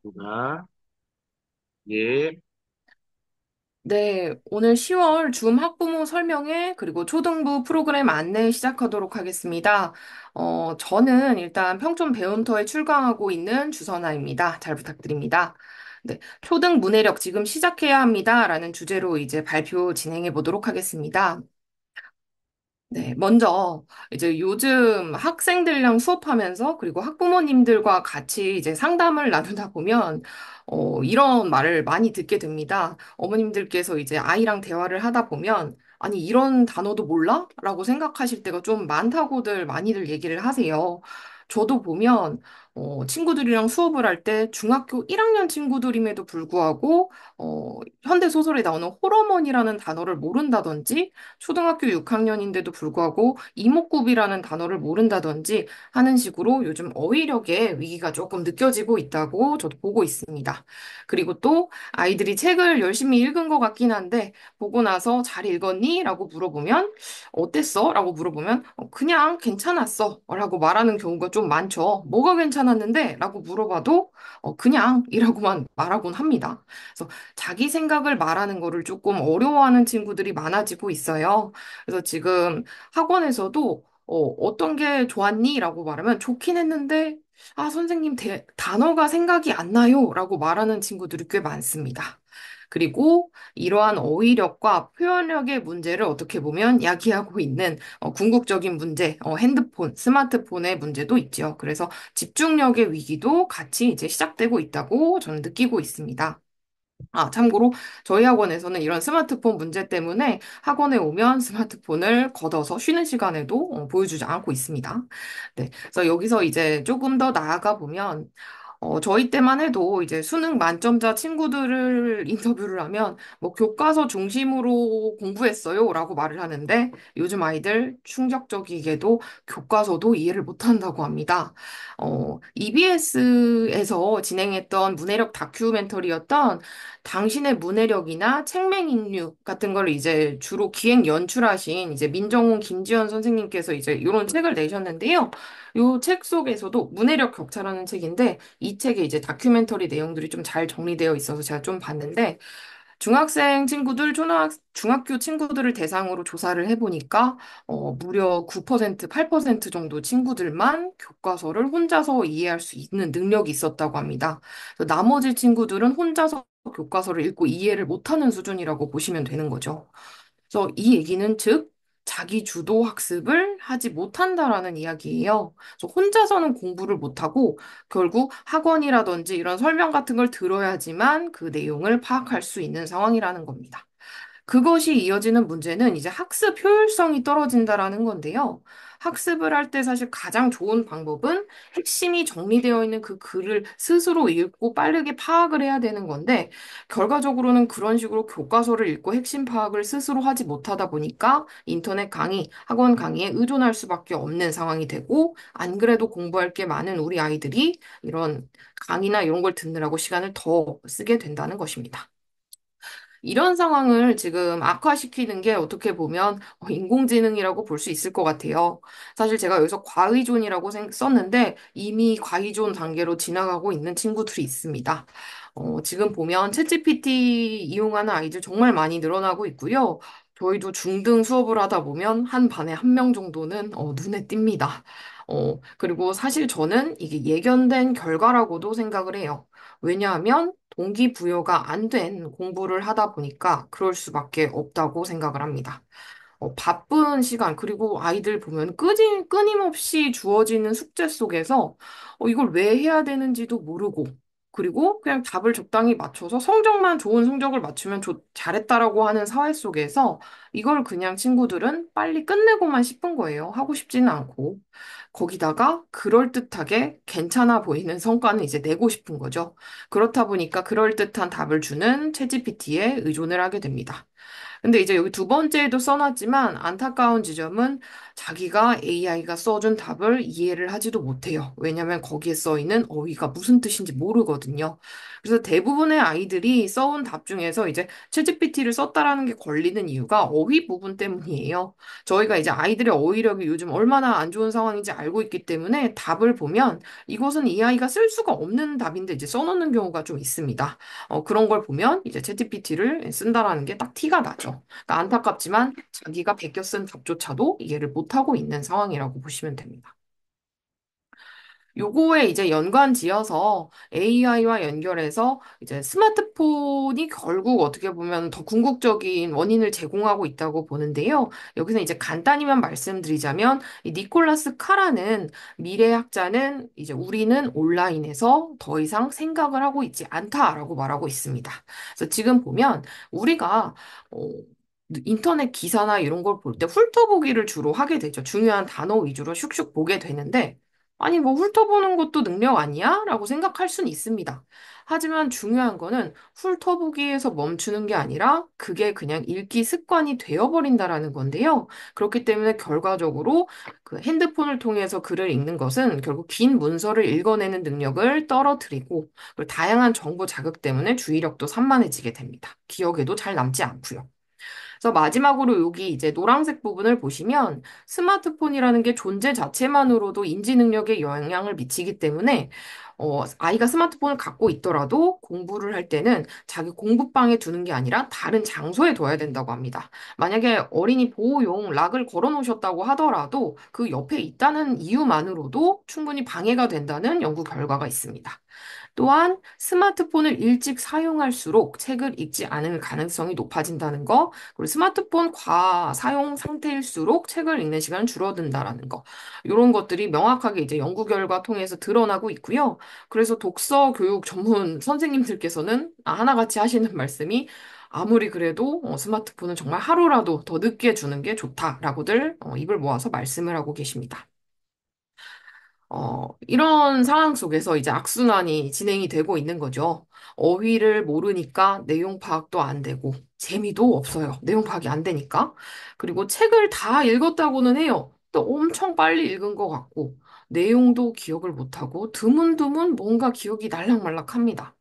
누가, 예, 네, 오늘 10월 줌 학부모 설명회 그리고 초등부 프로그램 안내 시작하도록 하겠습니다. 저는 일단 평촌 배움터에 출강하고 있는 주선아입니다. 잘 부탁드립니다. 네, 초등 문해력 지금 시작해야 합니다라는 주제로 이제 발표 진행해 보도록 하겠습니다. 네, 먼저 이제 요즘 학생들이랑 수업하면서 그리고 학부모님들과 같이 이제 상담을 나누다 보면 이런 말을 많이 듣게 됩니다. 어머님들께서 이제 아이랑 대화를 하다 보면 아니 이런 단어도 몰라? 라고 생각하실 때가 좀 많다고들 많이들 얘기를 하세요. 저도 보면 친구들이랑 수업을 할 때 중학교 1학년 친구들임에도 불구하고 현대 소설에 나오는 홀어머니라는 단어를 모른다든지 초등학교 6학년인데도 불구하고 이목구비라는 단어를 모른다든지 하는 식으로 요즘 어휘력의 위기가 조금 느껴지고 있다고 저도 보고 있습니다. 그리고 또 아이들이 책을 열심히 읽은 것 같긴 한데 보고 나서 잘 읽었니? 라고 물어보면 어땠어? 라고 물어보면 그냥 괜찮았어 라고 말하는 경우가 좀 많죠. 뭐가 괜찮았는데? 라고 물어봐도 그냥 이라고만 말하곤 합니다. 그래서 자기 생각을 말하는 거를 조금 어려워하는 친구들이 많아지고 있어요. 그래서 지금 학원에서도 어떤 게 좋았니? 라고 말하면 좋긴 했는데, 아, 선생님, 단어가 생각이 안 나요. 라고 말하는 친구들이 꽤 많습니다. 그리고 이러한 어휘력과 표현력의 문제를 어떻게 보면 야기하고 있는 궁극적인 문제, 핸드폰, 스마트폰의 문제도 있죠. 그래서 집중력의 위기도 같이 이제 시작되고 있다고 저는 느끼고 있습니다. 아, 참고로 저희 학원에서는 이런 스마트폰 문제 때문에 학원에 오면 스마트폰을 걷어서 쉬는 시간에도 보여주지 않고 있습니다. 네. 그래서 여기서 이제 조금 더 나아가 보면 저희 때만 해도 이제 수능 만점자 친구들을 인터뷰를 하면 뭐 교과서 중심으로 공부했어요 라고 말을 하는데 요즘 아이들 충격적이게도 교과서도 이해를 못한다고 합니다. EBS에서 진행했던 문해력 다큐멘터리였던 당신의 문해력이나 책맹인류 같은 걸 이제 주로 기획 연출하신 이제 민정훈 김지연 선생님께서 이제 이런 책을 내셨는데요. 이 책 속에서도 문해력 격차라는 책인데 이 책에 이제 다큐멘터리 내용들이 좀 잘 정리되어 있어서 제가 좀 봤는데 중학생 친구들, 중학교 친구들을 대상으로 조사를 해보니까 무려 9%, 8% 정도 친구들만 교과서를 혼자서 이해할 수 있는 능력이 있었다고 합니다. 그래서 나머지 친구들은 혼자서 교과서를 읽고 이해를 못하는 수준이라고 보시면 되는 거죠. 그래서 이 얘기는 즉 자기 주도 학습을 하지 못한다라는 이야기예요. 그래서 혼자서는 공부를 못하고 결국 학원이라든지 이런 설명 같은 걸 들어야지만 그 내용을 파악할 수 있는 상황이라는 겁니다. 그것이 이어지는 문제는 이제 학습 효율성이 떨어진다라는 건데요. 학습을 할 때 사실 가장 좋은 방법은 핵심이 정리되어 있는 그 글을 스스로 읽고 빠르게 파악을 해야 되는 건데, 결과적으로는 그런 식으로 교과서를 읽고 핵심 파악을 스스로 하지 못하다 보니까 인터넷 강의, 학원 강의에 의존할 수밖에 없는 상황이 되고, 안 그래도 공부할 게 많은 우리 아이들이 이런 강의나 이런 걸 듣느라고 시간을 더 쓰게 된다는 것입니다. 이런 상황을 지금 악화시키는 게 어떻게 보면 인공지능이라고 볼 수 있을 것 같아요. 사실 제가 여기서 과의존이라고 썼는데 이미 과의존 단계로 지나가고 있는 친구들이 있습니다. 지금 보면 챗GPT 이용하는 아이들 정말 많이 늘어나고 있고요. 저희도 중등 수업을 하다 보면 한 반에 한 명 정도는 눈에 띕니다. 그리고 사실 저는 이게 예견된 결과라고도 생각을 해요. 왜냐하면 동기부여가 안 된 공부를 하다 보니까 그럴 수밖에 없다고 생각을 합니다. 바쁜 시간, 그리고 아이들 보면 끊임없이 주어지는 숙제 속에서 이걸 왜 해야 되는지도 모르고, 그리고 그냥 답을 적당히 맞춰서 성적만 좋은 성적을 맞추면 잘했다라고 하는 사회 속에서 이걸 그냥 친구들은 빨리 끝내고만 싶은 거예요. 하고 싶지는 않고. 거기다가 그럴듯하게 괜찮아 보이는 성과는 이제 내고 싶은 거죠. 그렇다 보니까 그럴듯한 답을 주는 챗GPT에 의존을 하게 됩니다. 근데 이제 여기 두 번째에도 써놨지만 안타까운 지점은 자기가 AI가 써준 답을 이해를 하지도 못해요. 왜냐면 거기에 써 있는 어휘가 무슨 뜻인지 모르거든요. 그래서 대부분의 아이들이 써온 답 중에서 이제 챗GPT를 썼다라는 게 걸리는 이유가 어휘 부분 때문이에요. 저희가 이제 아이들의 어휘력이 요즘 얼마나 안 좋은 상황인지 알고 있기 때문에 답을 보면 이것은 이 아이가 쓸 수가 없는 답인데 이제 써놓는 경우가 좀 있습니다. 그런 걸 보면 이제 챗GPT를 쓴다라는 게 딱 티가 나죠. 그러니까 안타깝지만 자기가 베껴 쓴 답조차도 이해를 못하고 있는 상황이라고 보시면 됩니다. 요거에 이제 연관 지어서 AI와 연결해서 이제 스마트폰이 결국 어떻게 보면 더 궁극적인 원인을 제공하고 있다고 보는데요. 여기서 이제 간단히만 말씀드리자면 이 니콜라스 카라는 미래학자는 이제 우리는 온라인에서 더 이상 생각을 하고 있지 않다라고 말하고 있습니다. 그래서 지금 보면 우리가 어, 인터넷 기사나 이런 걸 볼 때 훑어보기를 주로 하게 되죠. 중요한 단어 위주로 슉슉 보게 되는데 아니, 뭐 훑어보는 것도 능력 아니야? 라고 생각할 수는 있습니다. 하지만 중요한 거는 훑어보기에서 멈추는 게 아니라 그게 그냥 읽기 습관이 되어버린다라는 건데요. 그렇기 때문에 결과적으로 그 핸드폰을 통해서 글을 읽는 것은 결국 긴 문서를 읽어내는 능력을 떨어뜨리고 그리고 다양한 정보 자극 때문에 주의력도 산만해지게 됩니다. 기억에도 잘 남지 않고요. 그래서 마지막으로 여기 이제 노란색 부분을 보시면 스마트폰이라는 게 존재 자체만으로도 인지 능력에 영향을 미치기 때문에 아이가 스마트폰을 갖고 있더라도 공부를 할 때는 자기 공부방에 두는 게 아니라 다른 장소에 둬야 된다고 합니다. 만약에 어린이 보호용 락을 걸어 놓으셨다고 하더라도 그 옆에 있다는 이유만으로도 충분히 방해가 된다는 연구 결과가 있습니다. 또한 스마트폰을 일찍 사용할수록 책을 읽지 않을 가능성이 높아진다는 거, 그리고 스마트폰 사용 상태일수록 책을 읽는 시간은 줄어든다라는 거. 이런 것들이 명확하게 이제 연구 결과 통해서 드러나고 있고요. 그래서 독서 교육 전문 선생님들께서는 하나같이 하시는 말씀이 아무리 그래도 스마트폰은 정말 하루라도 더 늦게 주는 게 좋다라고들 입을 모아서 말씀을 하고 계십니다. 이런 상황 속에서 이제 악순환이 진행이 되고 있는 거죠. 어휘를 모르니까 내용 파악도 안 되고, 재미도 없어요. 내용 파악이 안 되니까. 그리고 책을 다 읽었다고는 해요. 또 엄청 빨리 읽은 것 같고, 내용도 기억을 못하고, 드문드문 뭔가 기억이 날락말락합니다.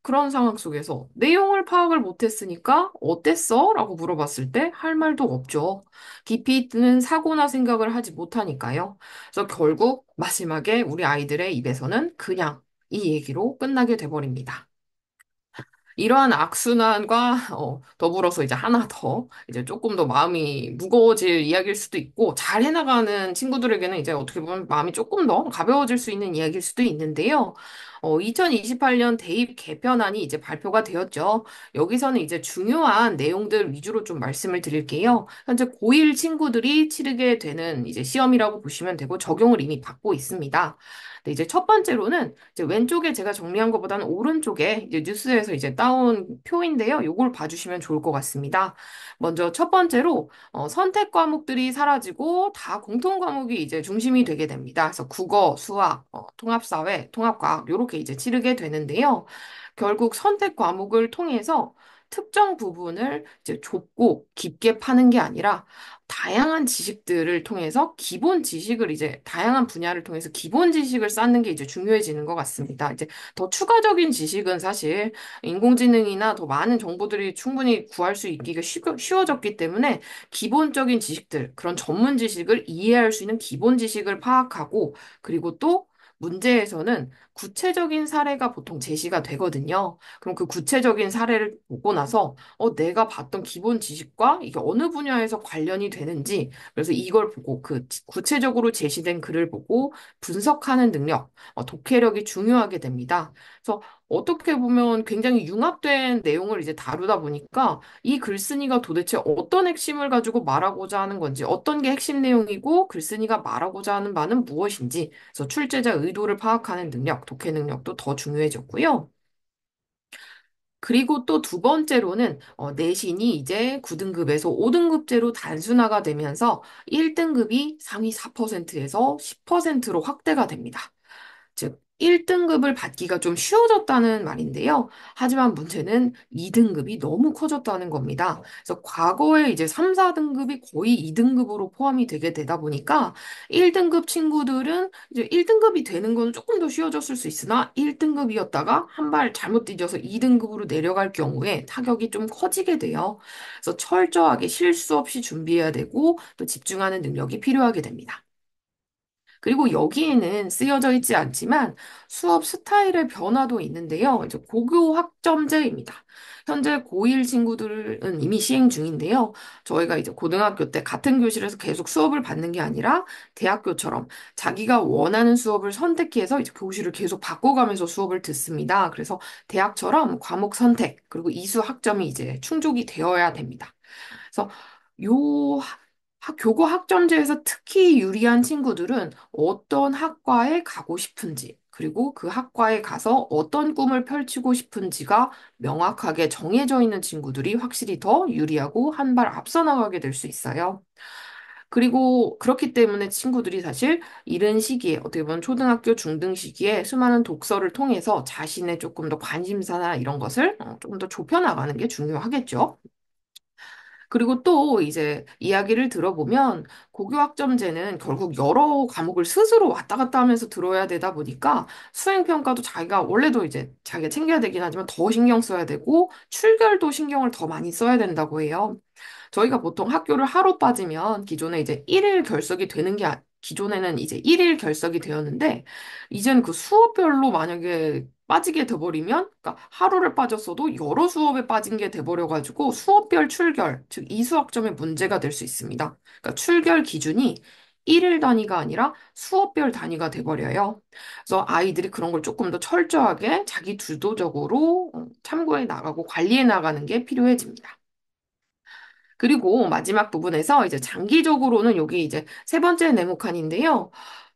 그런 상황 속에서 내용을 파악을 못했으니까 어땠어? 라고 물어봤을 때 할 말도 없죠. 깊이 있는 사고나 생각을 하지 못하니까요. 그래서 결국 마지막에 우리 아이들의 입에서는 그냥 이 얘기로 끝나게 돼버립니다. 이러한 악순환과 더불어서 이제 하나 더 이제 조금 더 마음이 무거워질 이야기일 수도 있고 잘 해나가는 친구들에게는 이제 어떻게 보면 마음이 조금 더 가벼워질 수 있는 이야기일 수도 있는데요. 2028년 대입 개편안이 이제 발표가 되었죠. 여기서는 이제 중요한 내용들 위주로 좀 말씀을 드릴게요. 현재 고1 친구들이 치르게 되는 이제 시험이라고 보시면 되고 적용을 이미 받고 있습니다. 네, 이제 첫 번째로는 이제 왼쪽에 제가 정리한 것보다는 오른쪽에 이제 뉴스에서 이제 따온 표인데요. 요걸 봐주시면 좋을 것 같습니다. 먼저 첫 번째로 선택 과목들이 사라지고 다 공통 과목이 이제 중심이 되게 됩니다. 그래서 국어, 수학, 통합사회, 통합과학 요렇게 이제 치르게 되는데요. 결국 선택 과목을 통해서 특정 부분을 이제 좁고 깊게 파는 게 아니라 다양한 지식들을 통해서 기본 지식을 이제 다양한 분야를 통해서 기본 지식을 쌓는 게 이제 중요해지는 것 같습니다. 이제 더 추가적인 지식은 사실 인공지능이나 더 많은 정보들이 충분히 구할 수 있기가 쉬워졌기 때문에 기본적인 지식들, 그런 전문 지식을 이해할 수 있는 기본 지식을 파악하고 그리고 또 문제에서는 구체적인 사례가 보통 제시가 되거든요. 그럼 그 구체적인 사례를 보고 나서 내가 봤던 기본 지식과 이게 어느 분야에서 관련이 되는지, 그래서 이걸 보고 그 구체적으로 제시된 글을 보고 분석하는 능력, 독해력이 중요하게 됩니다. 그래서 어떻게 보면 굉장히 융합된 내용을 이제 다루다 보니까 이 글쓴이가 도대체 어떤 핵심을 가지고 말하고자 하는 건지, 어떤 게 핵심 내용이고 글쓴이가 말하고자 하는 바는 무엇인지, 그래서 출제자 의도를 파악하는 능력, 독해 능력도 더 중요해졌고요. 그리고 또 두 번째로는 내신이 이제 9등급에서 5등급제로 단순화가 되면서 1등급이 상위 4%에서 10%로 확대가 됩니다. 1등급을 받기가 좀 쉬워졌다는 말인데요. 하지만 문제는 2등급이 너무 커졌다는 겁니다. 그래서 과거에 이제 3, 4등급이 거의 2등급으로 포함이 되게 되다 보니까 1등급 친구들은 이제 1등급이 되는 건 조금 더 쉬워졌을 수 있으나 1등급이었다가 한 발 잘못 뒤져서 2등급으로 내려갈 경우에 타격이 좀 커지게 돼요. 그래서 철저하게 실수 없이 준비해야 되고 또 집중하는 능력이 필요하게 됩니다. 그리고 여기에는 쓰여져 있지 않지만 수업 스타일의 변화도 있는데요. 이제 고교 학점제입니다. 현재 고1 친구들은 이미 시행 중인데요. 저희가 이제 고등학교 때 같은 교실에서 계속 수업을 받는 게 아니라 대학교처럼 자기가 원하는 수업을 선택해서 이제 교실을 계속 바꿔가면서 수업을 듣습니다. 그래서 대학처럼 과목 선택, 그리고 이수 학점이 이제 충족이 되어야 됩니다. 그래서 요 교과 학점제에서 특히 유리한 친구들은 어떤 학과에 가고 싶은지, 그리고 그 학과에 가서 어떤 꿈을 펼치고 싶은지가 명확하게 정해져 있는 친구들이 확실히 더 유리하고 한 발 앞서 나가게 될 수 있어요. 그리고 그렇기 때문에 친구들이 사실 이른 시기에, 어떻게 보면 초등학교 중등 시기에 수많은 독서를 통해서 자신의 조금 더 관심사나 이런 것을 조금 더 좁혀나가는 게 중요하겠죠. 그리고 또 이제 이야기를 들어보면 고교학점제는 결국 여러 과목을 스스로 왔다 갔다 하면서 들어야 되다 보니까 수행평가도 자기가 원래도 이제 자기가 챙겨야 되긴 하지만 더 신경 써야 되고 출결도 신경을 더 많이 써야 된다고 해요. 저희가 보통 학교를 하루 빠지면 기존에 이제 1일 결석이 되는 게 기존에는 이제 1일 결석이 되었는데 이제는 그 수업별로 만약에 빠지게 돼버리면 그러니까 하루를 빠졌어도 여러 수업에 빠진 게 돼버려가지고 수업별 출결, 즉 이수학점의 문제가 될 수 있습니다. 그러니까 출결 기준이 1일 단위가 아니라 수업별 단위가 돼버려요. 그래서 아이들이 그런 걸 조금 더 철저하게 자기 주도적으로 참고해 나가고 관리해 나가는 게 필요해집니다. 그리고 마지막 부분에서 이제 장기적으로는 여기 이제 세 번째 네모칸인데요.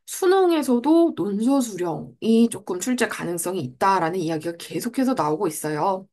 수능에서도 논서 수령이 조금 출제 가능성이 있다라는 이야기가 계속해서 나오고 있어요.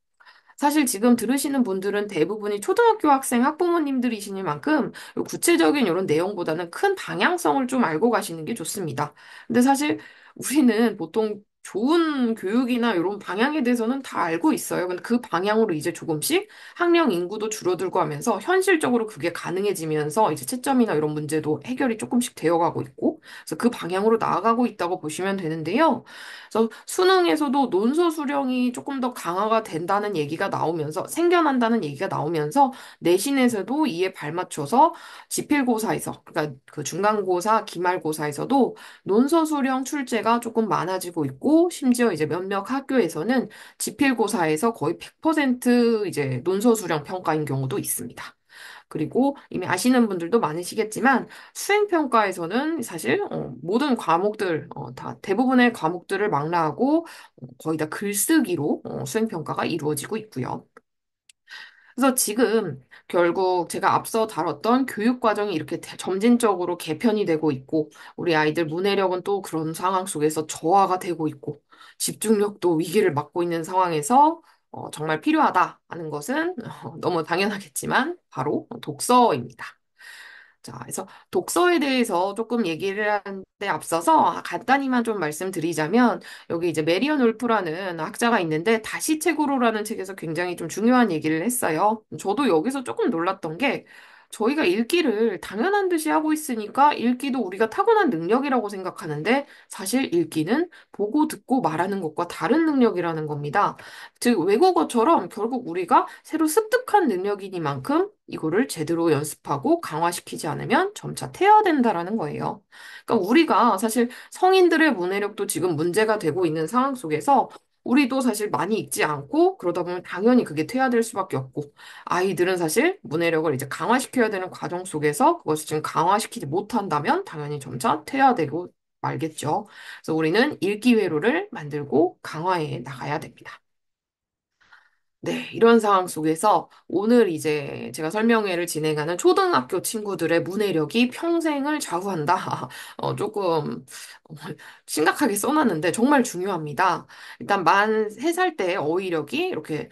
사실 지금 들으시는 분들은 대부분이 초등학교 학생 학부모님들이시니만큼 구체적인 이런 내용보다는 큰 방향성을 좀 알고 가시는 게 좋습니다. 근데 사실 우리는 보통 좋은 교육이나 이런 방향에 대해서는 다 알고 있어요. 근데 그 방향으로 이제 조금씩 학령 인구도 줄어들고 하면서 현실적으로 그게 가능해지면서 이제 채점이나 이런 문제도 해결이 조금씩 되어가고 있고, 그래서 그 방향으로 나아가고 있다고 보시면 되는데요. 그래서 수능에서도 논서 수령이 조금 더 강화가 된다는 얘기가 나오면서 생겨난다는 얘기가 나오면서 내신에서도 이에 발맞춰서 지필고사에서 그러니까 그 중간고사, 기말고사에서도 논서 수령 출제가 조금 많아지고 있고 심지어 이제 몇몇 학교에서는 지필고사에서 거의 100% 이제 논서 수령 평가인 경우도 있습니다. 그리고 이미 아시는 분들도 많으시겠지만 수행평가에서는 사실 모든 과목들 다 대부분의 과목들을 망라하고 거의 다 글쓰기로 수행평가가 이루어지고 있고요. 그래서 지금 결국 제가 앞서 다뤘던 교육 과정이 이렇게 점진적으로 개편이 되고 있고 우리 아이들 문해력은 또 그런 상황 속에서 저하가 되고 있고 집중력도 위기를 맞고 있는 상황에서 정말 필요하다 하는 것은 너무 당연하겠지만 바로 독서입니다. 자, 그래서 독서에 대해서 조금 얘기를 하는데 앞서서 간단히만 좀 말씀드리자면 여기 이제 메리언 울프라는 학자가 있는데 다시 책으로라는 책에서 굉장히 좀 중요한 얘기를 했어요. 저도 여기서 조금 놀랐던 게 저희가 읽기를 당연한 듯이 하고 있으니까 읽기도 우리가 타고난 능력이라고 생각하는데 사실 읽기는 보고 듣고 말하는 것과 다른 능력이라는 겁니다. 즉 외국어처럼 결국 우리가 새로 습득한 능력이니만큼 이거를 제대로 연습하고 강화시키지 않으면 점차 퇴화된다라는 거예요. 그러니까 우리가 사실 성인들의 문해력도 지금 문제가 되고 있는 상황 속에서 우리도 사실 많이 읽지 않고 그러다 보면 당연히 그게 퇴화될 수밖에 없고 아이들은 사실 문해력을 이제 강화시켜야 되는 과정 속에서 그것을 지금 강화시키지 못한다면 당연히 점차 퇴화되고 말겠죠. 그래서 우리는 읽기 회로를 만들고 강화해 나가야 됩니다. 네, 이런 상황 속에서 오늘 이제 제가 설명회를 진행하는 초등학교 친구들의 문해력이 평생을 좌우한다. 조금 어, 심각하게 써놨는데 정말 중요합니다. 일단 만 3살 때 어휘력이 이렇게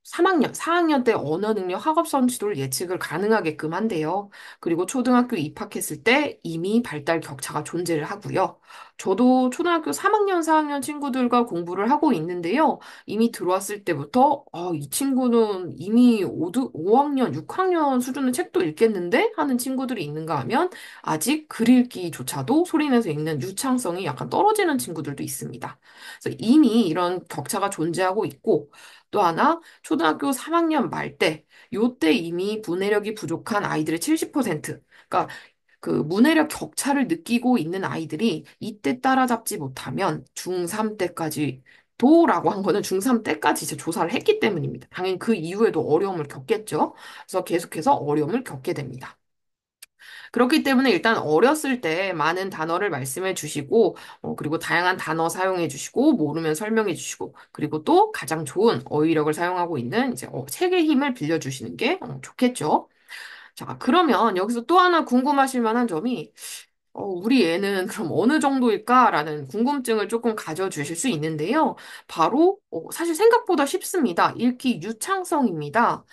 3학년, 4학년 때 언어 능력 학업 성취도를 예측을 가능하게끔 한대요. 그리고 초등학교 입학했을 때 이미 발달 격차가 존재를 하고요. 저도 초등학교 3학년, 4학년 친구들과 공부를 하고 있는데요. 이미 들어왔을 때부터, 이 친구는 이미 5학년, 6학년 수준의 책도 읽겠는데? 하는 친구들이 있는가 하면, 아직 글 읽기조차도 소리내서 읽는 유창성이 약간 떨어지는 친구들도 있습니다. 그래서 이미 이런 격차가 존재하고 있고, 또 하나, 초등학교 3학년 말 때, 요때 이미 문해력이 부족한 아이들의 70%, 그러니까 그 문해력 격차를 느끼고 있는 아이들이 이때 따라잡지 못하면 중3 때까지 도라고 한 거는 중3 때까지 이제 조사를 했기 때문입니다. 당연히 그 이후에도 어려움을 겪겠죠. 그래서 계속해서 어려움을 겪게 됩니다. 그렇기 때문에 일단 어렸을 때 많은 단어를 말씀해 주시고, 그리고 다양한 단어 사용해 주시고, 모르면 설명해 주시고, 그리고 또 가장 좋은 어휘력을 사용하고 있는 이제 책의 힘을 빌려주시는 게 좋겠죠. 자, 그러면 여기서 또 하나 궁금하실 만한 점이, 우리 애는 그럼 어느 정도일까라는 궁금증을 조금 가져주실 수 있는데요. 바로, 사실 생각보다 쉽습니다. 읽기 유창성입니다.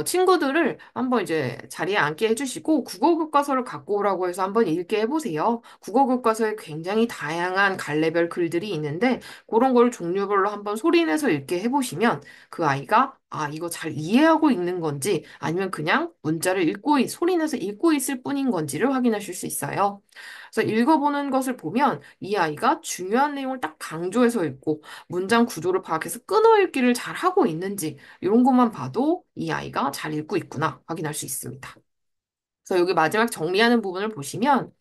친구들을 한번 이제 자리에 앉게 해주시고, 국어 교과서를 갖고 오라고 해서 한번 읽게 해보세요. 국어 교과서에 굉장히 다양한 갈래별 글들이 있는데, 그런 걸 종류별로 한번 소리내서 읽게 해보시면, 그 아이가, 이거 잘 이해하고 있는 건지, 아니면 그냥 문자를 소리내서 읽고 있을 뿐인 건지를 확인하실 수 있어요. 그래서 읽어보는 것을 보면 이 아이가 중요한 내용을 딱 강조해서 읽고 문장 구조를 파악해서 끊어 읽기를 잘 하고 있는지 이런 것만 봐도 이 아이가 잘 읽고 있구나 확인할 수 있습니다. 그래서 여기 마지막 정리하는 부분을 보시면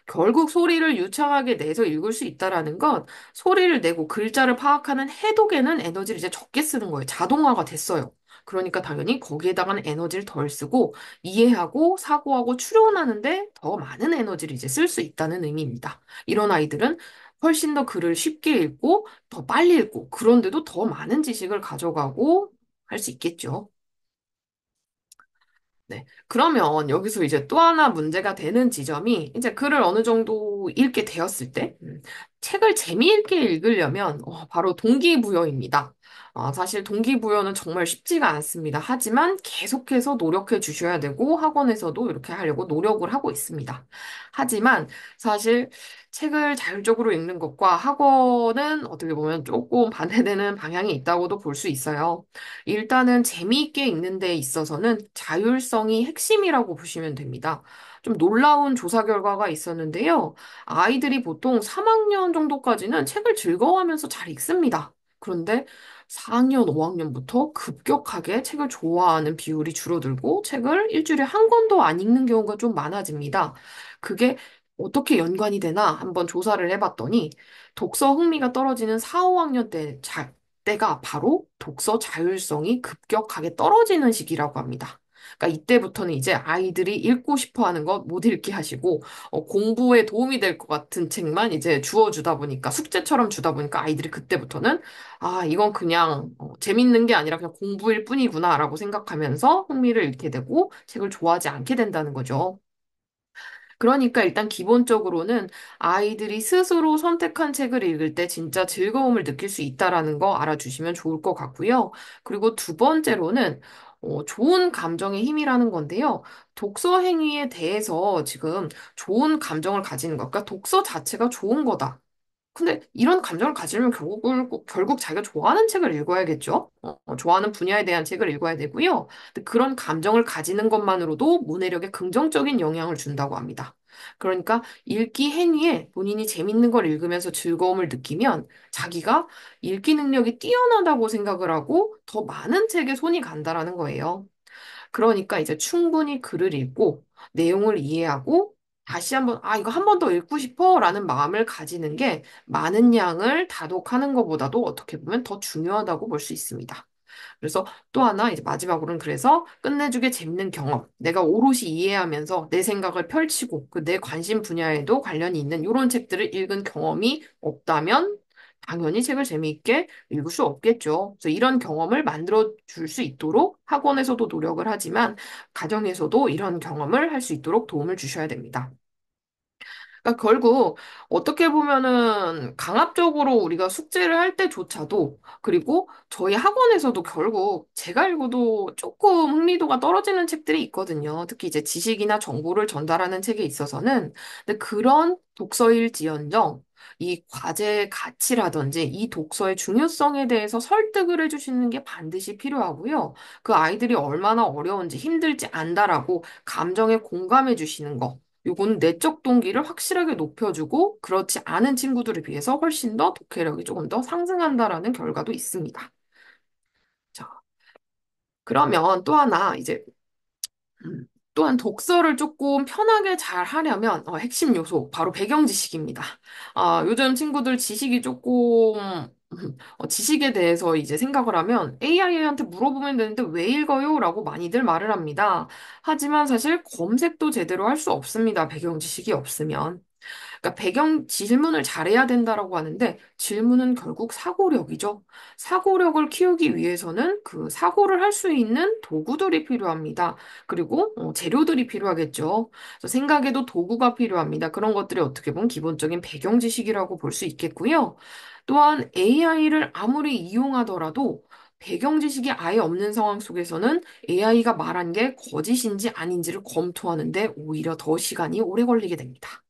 결국 소리를 유창하게 내서 읽을 수 있다라는 건 소리를 내고 글자를 파악하는 해독에는 에너지를 이제 적게 쓰는 거예요. 자동화가 됐어요. 그러니까 당연히 거기에다가는 에너지를 덜 쓰고 이해하고 사고하고 추론하는데 더 많은 에너지를 이제 쓸 수 있다는 의미입니다. 이런 아이들은 훨씬 더 글을 쉽게 읽고 더 빨리 읽고 그런데도 더 많은 지식을 가져가고 할 수 있겠죠. 네. 그러면 여기서 이제 또 하나 문제가 되는 지점이 이제 글을 어느 정도 읽게 되었을 때, 책을 재미있게 읽으려면 바로 동기부여입니다. 사실 동기부여는 정말 쉽지가 않습니다. 하지만 계속해서 노력해 주셔야 되고 학원에서도 이렇게 하려고 노력을 하고 있습니다. 하지만 사실 책을 자율적으로 읽는 것과 학원은 어떻게 보면 조금 반대되는 방향이 있다고도 볼 수 있어요. 일단은 재미있게 읽는 데 있어서는 자율성이 핵심이라고 보시면 됩니다. 좀 놀라운 조사 결과가 있었는데요. 아이들이 보통 3학년 정도까지는 책을 즐거워하면서 잘 읽습니다. 그런데 4학년, 5학년부터 급격하게 책을 좋아하는 비율이 줄어들고 책을 일주일에 한 권도 안 읽는 경우가 좀 많아집니다. 그게 어떻게 연관이 되나 한번 조사를 해봤더니 독서 흥미가 떨어지는 4, 5학년 때가 바로 독서 자율성이 급격하게 떨어지는 시기라고 합니다. 그러니까 이때부터는 이제 아이들이 읽고 싶어 하는 것 못 읽게 하시고 공부에 도움이 될 것 같은 책만 이제 주어주다 보니까 숙제처럼 주다 보니까 아이들이 그때부터는 이건 그냥 재밌는 게 아니라 그냥 공부일 뿐이구나라고 생각하면서 흥미를 잃게 되고 책을 좋아하지 않게 된다는 거죠. 그러니까 일단 기본적으로는 아이들이 스스로 선택한 책을 읽을 때 진짜 즐거움을 느낄 수 있다라는 거 알아주시면 좋을 것 같고요. 그리고 두 번째로는 좋은 감정의 힘이라는 건데요. 독서 행위에 대해서 지금 좋은 감정을 가지는 것, 그러니까 독서 자체가 좋은 거다. 근데 이런 감정을 가지려면 결국 자기가 좋아하는 책을 읽어야겠죠? 좋아하는 분야에 대한 책을 읽어야 되고요. 근데 그런 감정을 가지는 것만으로도 문해력에 긍정적인 영향을 준다고 합니다. 그러니까 읽기 행위에 본인이 재밌는 걸 읽으면서 즐거움을 느끼면 자기가 읽기 능력이 뛰어나다고 생각을 하고 더 많은 책에 손이 간다라는 거예요. 그러니까 이제 충분히 글을 읽고 내용을 이해하고 다시 한번, 이거 한 번 더 읽고 싶어 라는 마음을 가지는 게 많은 양을 다독하는 것보다도 어떻게 보면 더 중요하다고 볼 수 있습니다. 그래서 또 하나 이제 마지막으로는 그래서 끝내주게 재밌는 경험. 내가 오롯이 이해하면서 내 생각을 펼치고 그 내 관심 분야에도 관련이 있는 이런 책들을 읽은 경험이 없다면 당연히 책을 재미있게 읽을 수 없겠죠. 그래서 이런 경험을 만들어 줄 수 있도록 학원에서도 노력을 하지만 가정에서도 이런 경험을 할 수 있도록 도움을 주셔야 됩니다. 그러니까 결국 어떻게 보면은 강압적으로 우리가 숙제를 할 때조차도 그리고 저희 학원에서도 결국 제가 읽어도 조금 흥미도가 떨어지는 책들이 있거든요. 특히 이제 지식이나 정보를 전달하는 책에 있어서는. 근데 그런 독서일지언정 이 과제의 가치라든지 이 독서의 중요성에 대해서 설득을 해주시는 게 반드시 필요하고요. 그 아이들이 얼마나 어려운지 힘들지 않다라고 감정에 공감해 주시는 거. 요거는 내적 동기를 확실하게 높여주고 그렇지 않은 친구들에 비해서 훨씬 더 독해력이 조금 더 상승한다라는 결과도 있습니다. 자, 그러면 또 하나 이제 또한 독서를 조금 편하게 잘 하려면 핵심 요소 바로 배경 지식입니다. 요즘 친구들 지식이 조금 지식에 대해서 이제 생각을 하면 AI한테 물어보면 되는데 왜 읽어요? 라고 많이들 말을 합니다. 하지만 사실 검색도 제대로 할 수 없습니다. 배경 지식이 없으면. 그러니까 배경 질문을 잘해야 된다라고 하는데 질문은 결국 사고력이죠. 사고력을 키우기 위해서는 그 사고를 할 수 있는 도구들이 필요합니다. 그리고 재료들이 필요하겠죠. 그래서 생각에도 도구가 필요합니다. 그런 것들이 어떻게 보면 기본적인 배경 지식이라고 볼 수 있겠고요. 또한 AI를 아무리 이용하더라도 배경 지식이 아예 없는 상황 속에서는 AI가 말한 게 거짓인지 아닌지를 검토하는데 오히려 더 시간이 오래 걸리게 됩니다.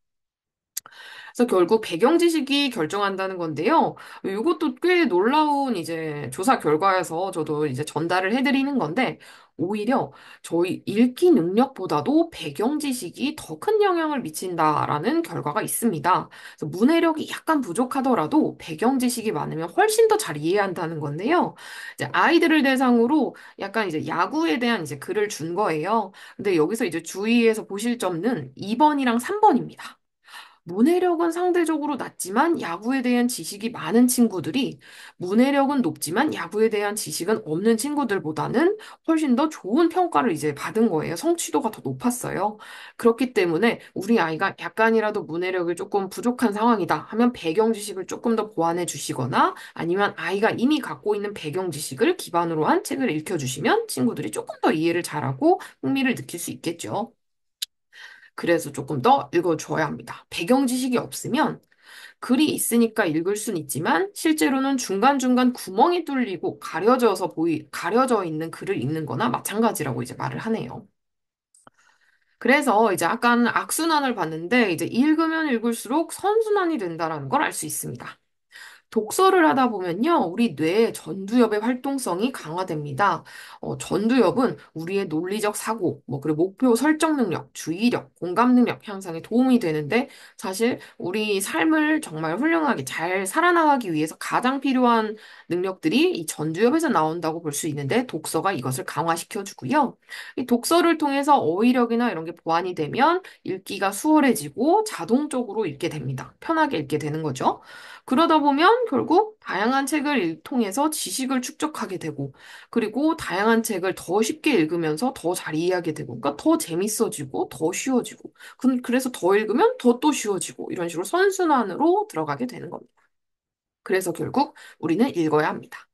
그래서 결국 배경 지식이 결정한다는 건데요. 이것도 꽤 놀라운 이제 조사 결과여서 저도 이제 전달을 해드리는 건데, 오히려 저희 읽기 능력보다도 배경 지식이 더 큰 영향을 미친다라는 결과가 있습니다. 그래서 문해력이 약간 부족하더라도 배경 지식이 많으면 훨씬 더 잘 이해한다는 건데요. 이제 아이들을 대상으로 약간 이제 야구에 대한 이제 글을 준 거예요. 근데 여기서 이제 주의해서 보실 점은 2번이랑 3번입니다. 문해력은 상대적으로 낮지만 야구에 대한 지식이 많은 친구들이 문해력은 높지만 야구에 대한 지식은 없는 친구들보다는 훨씬 더 좋은 평가를 이제 받은 거예요. 성취도가 더 높았어요. 그렇기 때문에 우리 아이가 약간이라도 문해력이 조금 부족한 상황이다 하면 배경 지식을 조금 더 보완해 주시거나 아니면 아이가 이미 갖고 있는 배경 지식을 기반으로 한 책을 읽혀주시면 친구들이 조금 더 이해를 잘하고 흥미를 느낄 수 있겠죠. 그래서 조금 더 읽어줘야 합니다. 배경 지식이 없으면 글이 있으니까 읽을 순 있지만 실제로는 중간중간 구멍이 뚫리고 가려져 있는 글을 읽는 거나 마찬가지라고 이제 말을 하네요. 그래서 이제 약간 악순환을 봤는데 이제 읽으면 읽을수록 선순환이 된다라는 걸 알 수 있습니다. 독서를 하다 보면요, 우리 뇌의 전두엽의 활동성이 강화됩니다. 전두엽은 우리의 논리적 사고, 그리고 목표 설정 능력, 주의력, 공감 능력 향상에 도움이 되는데, 사실 우리 삶을 정말 훌륭하게 잘 살아나가기 위해서 가장 필요한 능력들이 이 전두엽에서 나온다고 볼 수 있는데, 독서가 이것을 강화시켜 주고요. 이 독서를 통해서 어휘력이나 이런 게 보완이 되면 읽기가 수월해지고 자동적으로 읽게 됩니다. 편하게 읽게 되는 거죠. 그러다 보면 결국 다양한 책을 통해서 지식을 축적하게 되고, 그리고 다양한 책을 더 쉽게 읽으면서 더 잘 이해하게 되고, 그러니까 더 재밌어지고, 더 쉬워지고, 그래서 더 읽으면 더 또 쉬워지고, 이런 식으로 선순환으로 들어가게 되는 겁니다. 그래서 결국 우리는 읽어야 합니다.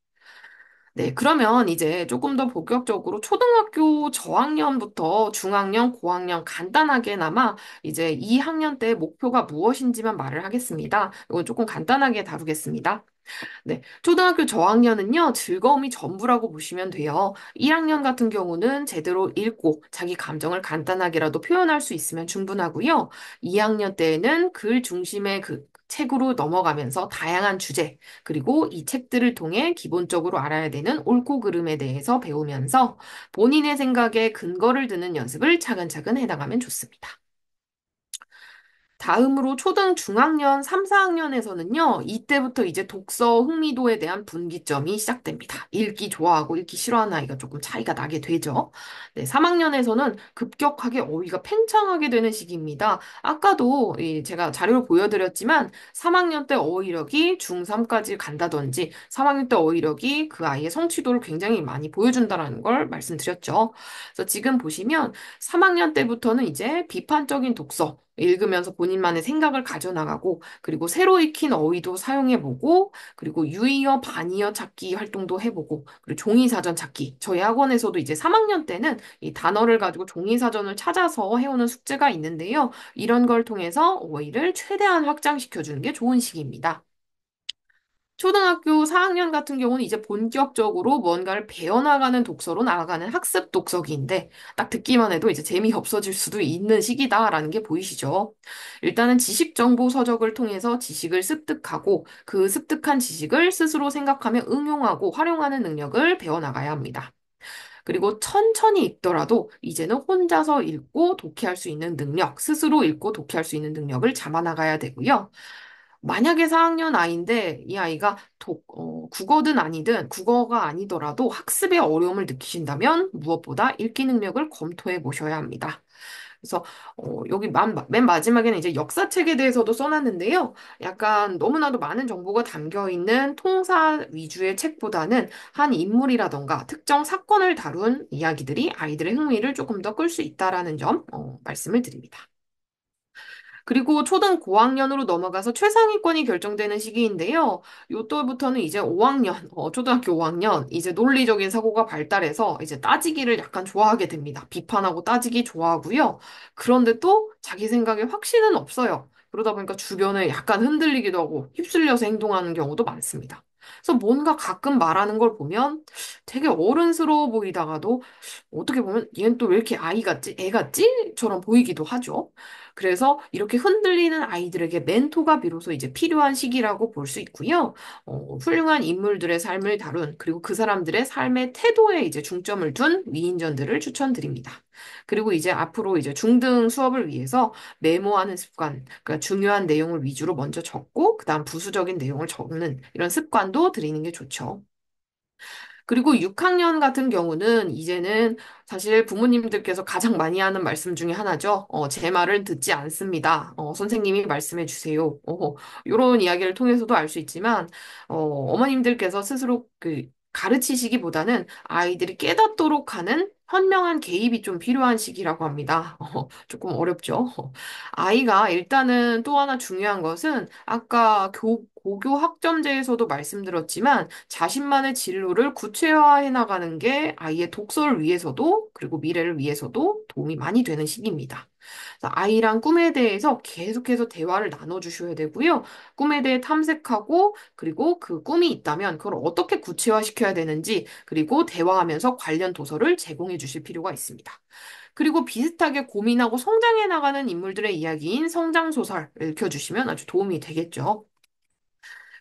네, 그러면 이제 조금 더 본격적으로 초등학교 저학년부터 중학년, 고학년 간단하게나마 이제 2학년 때 목표가 무엇인지만 말을 하겠습니다. 이건 조금 간단하게 다루겠습니다. 네, 초등학교 저학년은요, 즐거움이 전부라고 보시면 돼요. 1학년 같은 경우는 제대로 읽고 자기 감정을 간단하게라도 표현할 수 있으면 충분하고요. 2학년 때에는 글 중심의 그 책으로 넘어가면서 다양한 주제, 그리고 이 책들을 통해 기본적으로 알아야 되는 옳고 그름에 대해서 배우면서 본인의 생각에 근거를 두는 연습을 차근차근 해나가면 좋습니다. 다음으로 초등 중학년 3, 4학년에서는요, 이때부터 이제 독서 흥미도에 대한 분기점이 시작됩니다. 읽기 좋아하고 읽기 싫어하는 아이가 조금 차이가 나게 되죠. 네, 3학년에서는 급격하게 어휘가 팽창하게 되는 시기입니다. 아까도 제가 자료를 보여드렸지만 3학년 때 어휘력이 중3까지 간다든지 3학년 때 어휘력이 그 아이의 성취도를 굉장히 많이 보여준다는 걸 말씀드렸죠. 그래서 지금 보시면 3학년 때부터는 이제 비판적인 독서, 읽으면서 본인만의 생각을 가져나가고, 그리고 새로 익힌 어휘도 사용해보고, 그리고 유의어, 반의어 찾기 활동도 해보고, 그리고 종이사전 찾기. 저희 학원에서도 이제 3학년 때는 이 단어를 가지고 종이사전을 찾아서 해오는 숙제가 있는데요. 이런 걸 통해서 어휘를 최대한 확장시켜주는 게 좋은 시기입니다. 초등학교 4학년 같은 경우는 이제 본격적으로 뭔가를 배워나가는 독서로 나아가는 학습 독서기인데, 딱 듣기만 해도 이제 재미없어질 수도 있는 시기다라는 게 보이시죠? 일단은 지식 정보 서적을 통해서 지식을 습득하고, 그 습득한 지식을 스스로 생각하며 응용하고 활용하는 능력을 배워나가야 합니다. 그리고 천천히 읽더라도 이제는 혼자서 읽고 독해할 수 있는 능력, 스스로 읽고 독해할 수 있는 능력을 잡아나가야 되고요. 만약에 4학년 아이인데 이 아이가 국어든 아니든 국어가 아니더라도 학습에 어려움을 느끼신다면 무엇보다 읽기 능력을 검토해 보셔야 합니다. 그래서 여기 맨 마지막에는 이제 역사책에 대해서도 써놨는데요. 약간 너무나도 많은 정보가 담겨 있는 통사 위주의 책보다는 한 인물이라던가 특정 사건을 다룬 이야기들이 아이들의 흥미를 조금 더 끌 수 있다라는 점 말씀을 드립니다. 그리고 초등 고학년으로 넘어가서 최상위권이 결정되는 시기인데요. 요때부터는 이제 5학년, 초등학교 5학년, 이제 논리적인 사고가 발달해서 이제 따지기를 약간 좋아하게 됩니다. 비판하고 따지기 좋아하고요. 그런데 또 자기 생각에 확신은 없어요. 그러다 보니까 주변에 약간 흔들리기도 하고 휩쓸려서 행동하는 경우도 많습니다. 그래서 뭔가 가끔 말하는 걸 보면 되게 어른스러워 보이다가도 어떻게 보면 얘는 또 왜 이렇게 아이 같지? 애 같지?처럼 보이기도 하죠. 그래서 이렇게 흔들리는 아이들에게 멘토가 비로소 이제 필요한 시기라고 볼 수 있고요. 훌륭한 인물들의 삶을 다룬, 그리고 그 사람들의 삶의 태도에 이제 중점을 둔 위인전들을 추천드립니다. 그리고 이제 앞으로 이제 중등 수업을 위해서 메모하는 습관, 그러니까 중요한 내용을 위주로 먼저 적고, 그다음 부수적인 내용을 적는 이런 습관도 들이는 게 좋죠. 그리고 6학년 같은 경우는 이제는 사실 부모님들께서 가장 많이 하는 말씀 중에 하나죠. 제 말을 듣지 않습니다. 선생님이 말씀해 주세요. 이런 이야기를 통해서도 알 수 있지만, 어머님들께서 스스로 가르치시기보다는 아이들이 깨닫도록 하는 현명한 개입이 좀 필요한 시기라고 합니다. 조금 어렵죠. 아이가 일단은 또 하나 중요한 것은 아까 고교 학점제에서도 말씀드렸지만 자신만의 진로를 구체화해 나가는 게 아이의 독서를 위해서도 그리고 미래를 위해서도 도움이 많이 되는 시기입니다. 그래서 아이랑 꿈에 대해서 계속해서 대화를 나눠주셔야 되고요. 꿈에 대해 탐색하고 그리고 그 꿈이 있다면 그걸 어떻게 구체화시켜야 되는지 그리고 대화하면서 관련 도서를 제공해 주실 필요가 있습니다. 그리고 비슷하게 고민하고 성장해 나가는 인물들의 이야기인 성장소설 읽혀주시면 아주 도움이 되겠죠.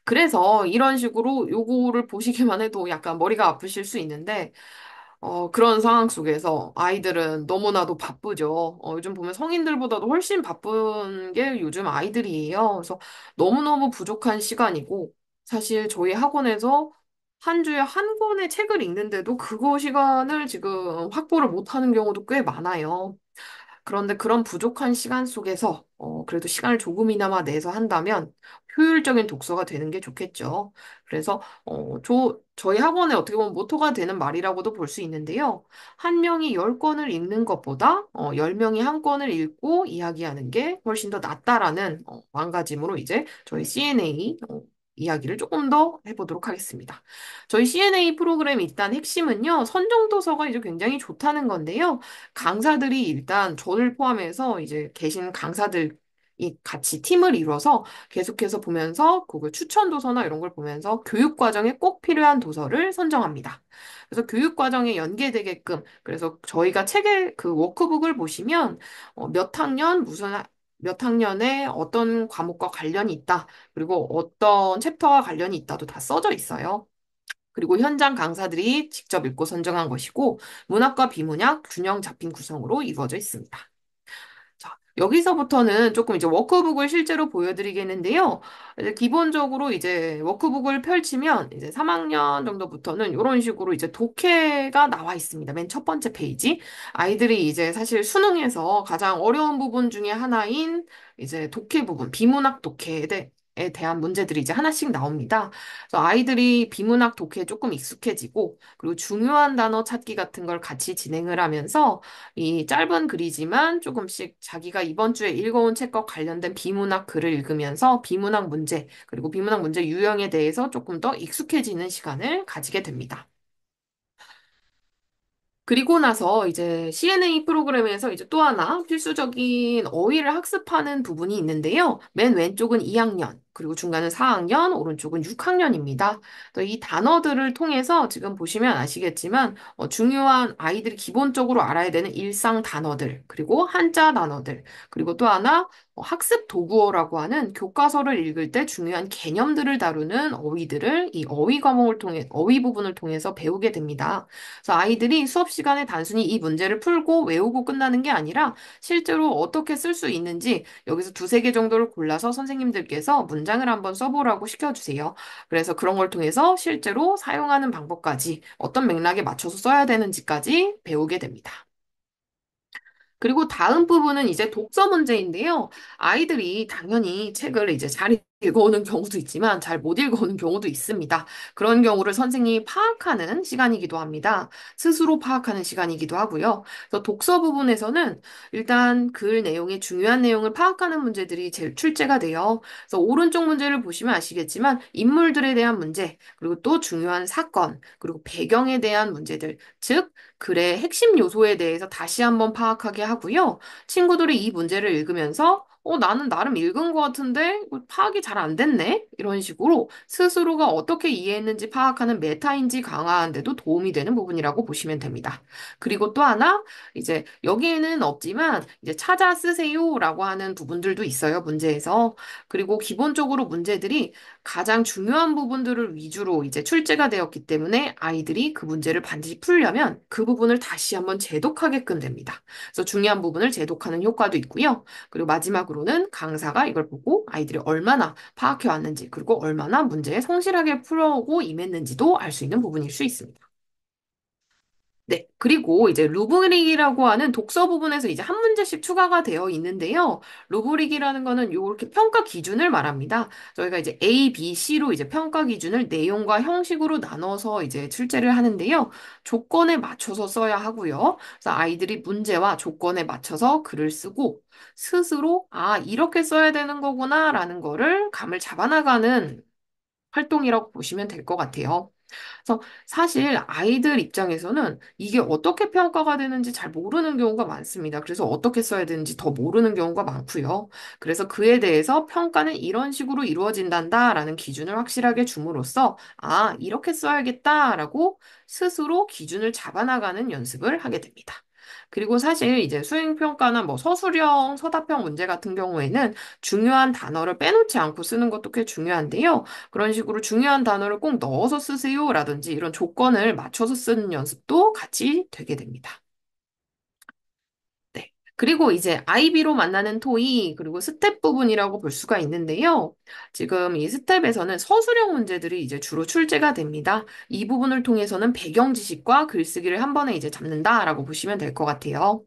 그래서 이런 식으로 요거를 보시기만 해도 약간 머리가 아프실 수 있는데, 그런 상황 속에서 아이들은 너무나도 바쁘죠. 요즘 보면 성인들보다도 훨씬 바쁜 게 요즘 아이들이에요. 그래서 너무너무 부족한 시간이고, 사실 저희 학원에서 한 주에 한 권의 책을 읽는데도 그거 시간을 지금 확보를 못하는 경우도 꽤 많아요. 그런데 그런 부족한 시간 속에서 그래도 시간을 조금이나마 내서 한다면 효율적인 독서가 되는 게 좋겠죠. 그래서 저희 학원에 어떻게 보면 모토가 되는 말이라고도 볼 수 있는데요. 한 명이 10권을 읽는 것보다 10명이 한 권을 읽고 이야기하는 게 훨씬 더 낫다라는 마음가짐으로 이제 저희 CNA 이야기를 조금 더 해보도록 하겠습니다. 저희 CNA 프로그램 일단 핵심은요, 선정도서가 이제 굉장히 좋다는 건데요. 강사들이 일단 저를 포함해서 이제 계신 강사들이 같이 팀을 이뤄서 계속해서 보면서 그걸 추천 도서나 이런 걸 보면서 교육 과정에 꼭 필요한 도서를 선정합니다. 그래서 교육 과정에 연계되게끔 그래서 저희가 책의 그 워크북을 보시면 몇 학년 몇 학년에 어떤 과목과 관련이 있다. 그리고 어떤 챕터와 관련이 있다도 다 써져 있어요. 그리고 현장 강사들이 직접 읽고 선정한 것이고, 문학과 비문학 균형 잡힌 구성으로 이루어져 있습니다. 자, 여기서부터는 조금 이제 워크북을 실제로 보여드리겠는데요. 이제 기본적으로 이제 워크북을 펼치면 이제 3학년 정도부터는 이런 식으로 이제 독해가 나와 있습니다. 맨 첫 번째 페이지. 아이들이 이제 사실 수능에서 가장 어려운 부분 중에 하나인 이제 독해 부분, 비문학 독해에 대한 문제들이 이제 하나씩 나옵니다. 그래서 아이들이 비문학 독해에 조금 익숙해지고, 그리고 중요한 단어 찾기 같은 걸 같이 진행을 하면서 이 짧은 글이지만 조금씩 자기가 이번 주에 읽어온 책과 관련된 비문학 글을 읽으면서 비문학 문제, 그리고 비문학 문제 유형에 대해서 조금 더 익숙해지는 시간을 가지게 됩니다. 그리고 나서 이제 CNA 프로그램에서 이제 또 하나 필수적인 어휘를 학습하는 부분이 있는데요. 맨 왼쪽은 2학년, 그리고 중간은 4학년, 오른쪽은 6학년입니다. 이 단어들을 통해서 지금 보시면 아시겠지만 중요한 아이들이 기본적으로 알아야 되는 일상 단어들, 그리고 한자 단어들, 그리고 또 하나 학습 도구어라고 하는 교과서를 읽을 때 중요한 개념들을 다루는 어휘들을 이 어휘 과목을 통해 어휘 부분을 통해서 배우게 됩니다. 그래서 아이들이 수업 시간에 단순히 이 문제를 풀고 외우고 끝나는 게 아니라 실제로 어떻게 쓸 수 있는지 여기서 두세 개 정도를 골라서 선생님들께서 문장을 한번 써보라고 시켜주세요. 그래서 그런 걸 통해서 실제로 사용하는 방법까지 어떤 맥락에 맞춰서 써야 되는지까지 배우게 됩니다. 그리고 다음 부분은 이제 독서 문제인데요. 아이들이 당연히 책을 이제 잘 읽어오는 경우도 있지만 잘 못 읽어오는 경우도 있습니다. 그런 경우를 선생님이 파악하는 시간이기도 합니다. 스스로 파악하는 시간이기도 하고요. 그래서 독서 부분에서는 일단 글 내용의 중요한 내용을 파악하는 문제들이 제일 출제가 돼요. 그래서 오른쪽 문제를 보시면 아시겠지만 인물들에 대한 문제, 그리고 또 중요한 사건, 그리고 배경에 대한 문제들, 즉 글의 핵심 요소에 대해서 다시 한번 파악하게 하고요. 친구들이 이 문제를 읽으면서 나는 나름 읽은 것 같은데 이거 파악이 잘 안 됐네? 이런 식으로 스스로가 어떻게 이해했는지 파악하는 메타인지 강화하는 데도 도움이 되는 부분이라고 보시면 됩니다. 그리고 또 하나, 이제 여기에는 없지만 이제 찾아 쓰세요라고 하는 부분들도 있어요, 문제에서. 그리고 기본적으로 문제들이 가장 중요한 부분들을 위주로 이제 출제가 되었기 때문에 아이들이 그 문제를 반드시 풀려면 그 부분을 다시 한번 재독하게끔 됩니다. 그래서 중요한 부분을 재독하는 효과도 있고요. 그리고 마지막으로는 강사가 이걸 보고 아이들이 얼마나 파악해 왔는지, 그리고 얼마나 문제에 성실하게 풀어오고 임했는지도 알 수 있는 부분일 수 있습니다. 네. 그리고 이제 루브릭이라고 하는 독서 부분에서 이제 한 문제씩 추가가 되어 있는데요. 루브릭이라는 거는 요렇게 평가 기준을 말합니다. 저희가 이제 A, B, C로 이제 평가 기준을 내용과 형식으로 나눠서 이제 출제를 하는데요. 조건에 맞춰서 써야 하고요. 그래서 아이들이 문제와 조건에 맞춰서 글을 쓰고 스스로 이렇게 써야 되는 거구나라는 거를 감을 잡아나가는 활동이라고 보시면 될 것 같아요. 그래서 사실 아이들 입장에서는 이게 어떻게 평가가 되는지 잘 모르는 경우가 많습니다. 그래서 어떻게 써야 되는지 더 모르는 경우가 많고요. 그래서 그에 대해서 평가는 이런 식으로 이루어진단다라는 기준을 확실하게 줌으로써 이렇게 써야겠다라고 스스로 기준을 잡아나가는 연습을 하게 됩니다. 그리고 사실 이제 수행평가나 뭐 서술형, 서답형 문제 같은 경우에는 중요한 단어를 빼놓지 않고 쓰는 것도 꽤 중요한데요. 그런 식으로 중요한 단어를 꼭 넣어서 쓰세요라든지 이런 조건을 맞춰서 쓰는 연습도 같이 되게 됩니다. 네. 그리고 이제 아이비로 만나는 토의, 그리고 스텝 부분이라고 볼 수가 있는데요. 지금 이 스텝에서는 서술형 문제들이 이제 주로 출제가 됩니다. 이 부분을 통해서는 배경 지식과 글쓰기를 한 번에 이제 잡는다라고 보시면 될 것 같아요.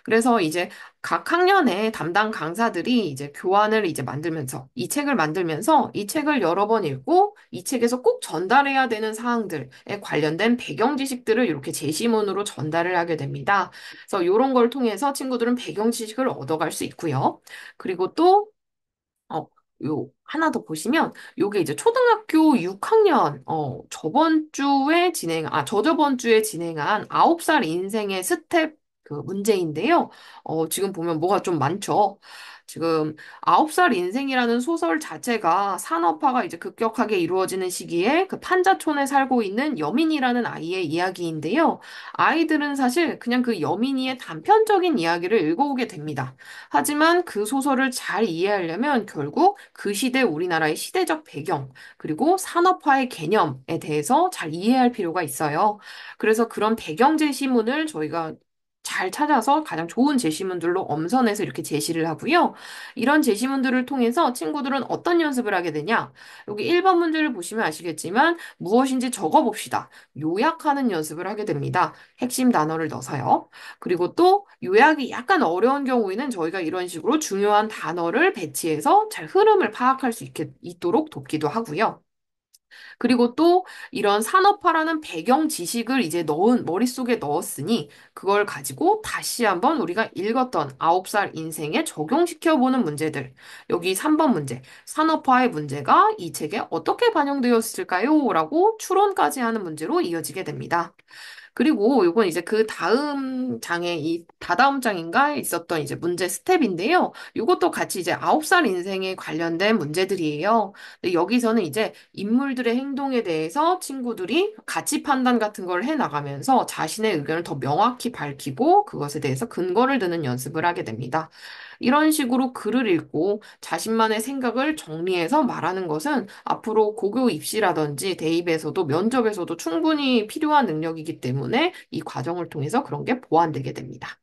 그래서 이제 각 학년의 담당 강사들이 이제 교환을 이제 만들면서 이 책을 만들면서 이 책을 여러 번 읽고 이 책에서 꼭 전달해야 되는 사항들에 관련된 배경 지식들을 이렇게 제시문으로 전달을 하게 됩니다. 그래서 이런 걸 통해서 친구들은 배경 지식을 얻어갈 수 있고요. 그리고 또 어, 하나 더 보시면, 요게 이제 초등학교 6학년, 저저번 주에 진행한 9살 인생의 스텝 그 문제인데요. 지금 보면 뭐가 좀 많죠. 지금 9살 인생이라는 소설 자체가 산업화가 이제 급격하게 이루어지는 시기에 그 판자촌에 살고 있는 여민이라는 아이의 이야기인데요. 아이들은 사실 그냥 그 여민이의 단편적인 이야기를 읽어오게 됩니다. 하지만 그 소설을 잘 이해하려면 결국 그 시대 우리나라의 시대적 배경, 그리고 산업화의 개념에 대해서 잘 이해할 필요가 있어요. 그래서 그런 배경 제시문을 저희가 잘 찾아서 가장 좋은 제시문들로 엄선해서 이렇게 제시를 하고요. 이런 제시문들을 통해서 친구들은 어떤 연습을 하게 되냐? 여기 1번 문제를 보시면 아시겠지만 무엇인지 적어봅시다. 요약하는 연습을 하게 됩니다. 핵심 단어를 넣어서요. 그리고 또 요약이 약간 어려운 경우에는 저희가 이런 식으로 중요한 단어를 배치해서 잘 흐름을 파악할 수 있도록 돕기도 하고요. 그리고 또 이런 산업화라는 배경 지식을 이제 머릿속에 넣었으니 그걸 가지고 다시 한번 우리가 읽었던 9살 인생에 적용시켜보는 문제들. 여기 3번 문제. 산업화의 문제가 이 책에 어떻게 반영되었을까요? 라고 추론까지 하는 문제로 이어지게 됩니다. 그리고 요건 이제 그 다음 장에 이 다다음 장인가 있었던 이제 문제 스텝인데요. 요것도 같이 이제 9살 인생에 관련된 문제들이에요. 근데 여기서는 이제 인물들의 행동에 대해서 친구들이 가치 판단 같은 걸 해 나가면서 자신의 의견을 더 명확히 밝히고 그것에 대해서 근거를 드는 연습을 하게 됩니다. 이런 식으로 글을 읽고 자신만의 생각을 정리해서 말하는 것은 앞으로 고교 입시라든지 대입에서도 면접에서도 충분히 필요한 능력이기 때문에 이 과정을 통해서 그런 게 보완되게 됩니다.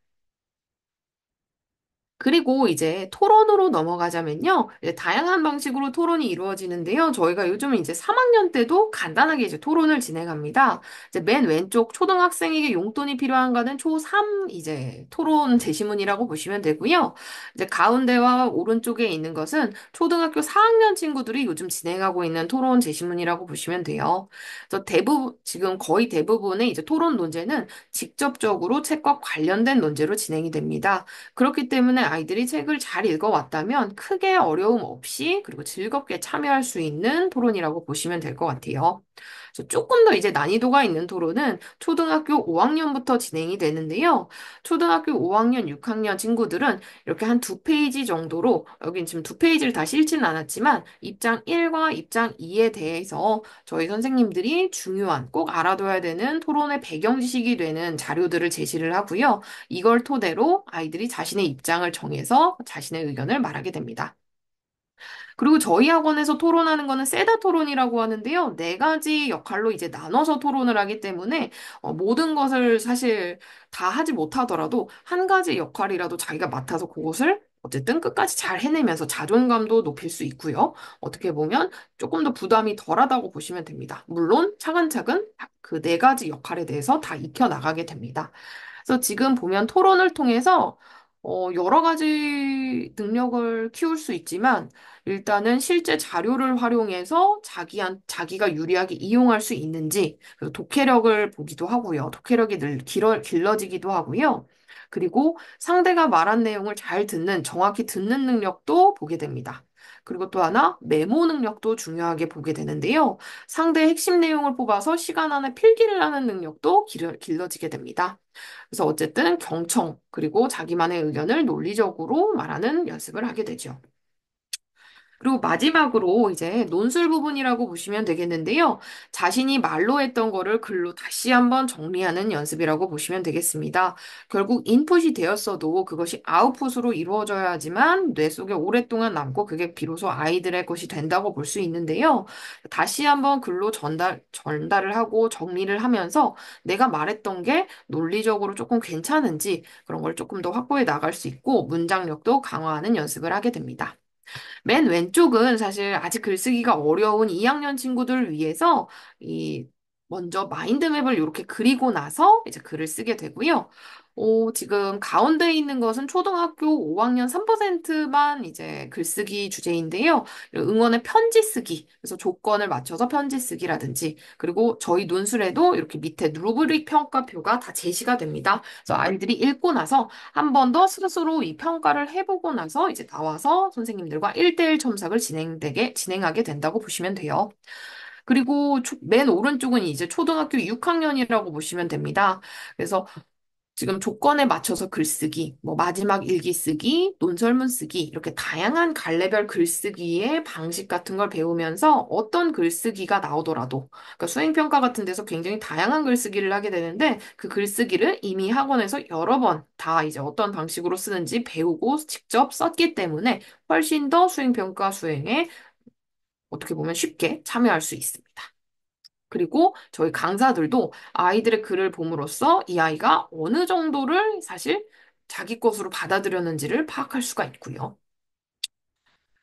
그리고 이제 토론으로 넘어가자면요. 이제 다양한 방식으로 토론이 이루어지는데요. 저희가 요즘은 이제 3학년 때도 간단하게 이제 토론을 진행합니다. 이제 맨 왼쪽 초등학생에게 용돈이 필요한가는 초3 이제 토론 제시문이라고 보시면 되고요. 이제 가운데와 오른쪽에 있는 것은 초등학교 4학년 친구들이 요즘 진행하고 있는 토론 제시문이라고 보시면 돼요. 그래서 지금 거의 대부분의 이제 토론 논제는 직접적으로 책과 관련된 논제로 진행이 됩니다. 그렇기 때문에 아이들이 책을 잘 읽어왔다면 크게 어려움 없이 그리고 즐겁게 참여할 수 있는 토론이라고 보시면 될 것 같아요. 그래서 조금 더 이제 난이도가 있는 토론은 초등학교 5학년부터 진행이 되는데요. 초등학교 5학년, 6학년 친구들은 이렇게 한 두 페이지 정도로, 여긴 지금 두 페이지를 다 실지는 않았지만, 입장 1과 입장 2에 대해서 저희 선생님들이 중요한, 꼭 알아둬야 되는 토론의 배경 지식이 되는 자료들을 제시를 하고요. 이걸 토대로 아이들이 자신의 입장을 정해서 자신의 의견을 말하게 됩니다. 그리고 저희 학원에서 토론하는 거는 세다 토론이라고 하는데요. 네 가지 역할로 이제 나눠서 토론을 하기 때문에 모든 것을 사실 다 하지 못하더라도 한 가지 역할이라도 자기가 맡아서 그것을 어쨌든 끝까지 잘 해내면서 자존감도 높일 수 있고요. 어떻게 보면 조금 더 부담이 덜하다고 보시면 됩니다. 물론 차근차근 그 네 가지 역할에 대해서 다 익혀 나가게 됩니다. 그래서 지금 보면 토론을 통해서 여러 가지 능력을 키울 수 있지만 일단은 실제 자료를 활용해서 자기가 유리하게 이용할 수 있는지, 그리고 독해력을 보기도 하고요. 독해력이 늘 길러지기도 하고요. 그리고 상대가 말한 내용을 잘 정확히 듣는 능력도 보게 됩니다. 그리고 또 하나, 메모 능력도 중요하게 보게 되는데요. 상대의 핵심 내용을 뽑아서 시간 안에 필기를 하는 능력도 길러지게 됩니다. 그래서 어쨌든 경청, 그리고 자기만의 의견을 논리적으로 말하는 연습을 하게 되죠. 그리고 마지막으로 이제 논술 부분이라고 보시면 되겠는데요. 자신이 말로 했던 거를 글로 다시 한번 정리하는 연습이라고 보시면 되겠습니다. 결국 인풋이 되었어도 그것이 아웃풋으로 이루어져야 하지만 뇌 속에 오랫동안 남고 그게 비로소 아이들의 것이 된다고 볼 수 있는데요. 다시 한번 글로 전달을 하고 정리를 하면서 내가 말했던 게 논리적으로 조금 괜찮은지 그런 걸 조금 더 확보해 나갈 수 있고 문장력도 강화하는 연습을 하게 됩니다. 맨 왼쪽은 사실 아직 글쓰기가 어려운 2학년 친구들을 위해서 이 먼저 마인드맵을 이렇게 그리고 나서 이제 글을 쓰게 되고요. 지금 가운데 있는 것은 초등학교 5학년 3%만 이제 글쓰기 주제인데요. 응원의 편지 쓰기. 그래서 조건을 맞춰서 편지 쓰기라든지. 그리고 저희 논술에도 이렇게 밑에 루브릭 평가표가 다 제시가 됩니다. 그래서 아이들이 읽고 나서 한 번 더 스스로 이 평가를 해보고 나서 이제 나와서 선생님들과 1대1 첨삭을 진행하게 된다고 보시면 돼요. 그리고 맨 오른쪽은 이제 초등학교 6학년이라고 보시면 됩니다. 그래서 지금 조건에 맞춰서 글쓰기, 뭐 마지막 일기 쓰기, 논설문 쓰기, 이렇게 다양한 갈래별 글쓰기의 방식 같은 걸 배우면서 어떤 글쓰기가 나오더라도, 그러니까 수행평가 같은 데서 굉장히 다양한 글쓰기를 하게 되는데, 그 글쓰기를 이미 학원에서 여러 번 다 이제 어떤 방식으로 쓰는지 배우고 직접 썼기 때문에 훨씬 더 수행평가 수행에 어떻게 보면 쉽게 참여할 수 있습니다. 그리고 저희 강사들도 아이들의 글을 봄으로써 이 아이가 어느 정도를 사실 자기 것으로 받아들였는지를 파악할 수가 있고요.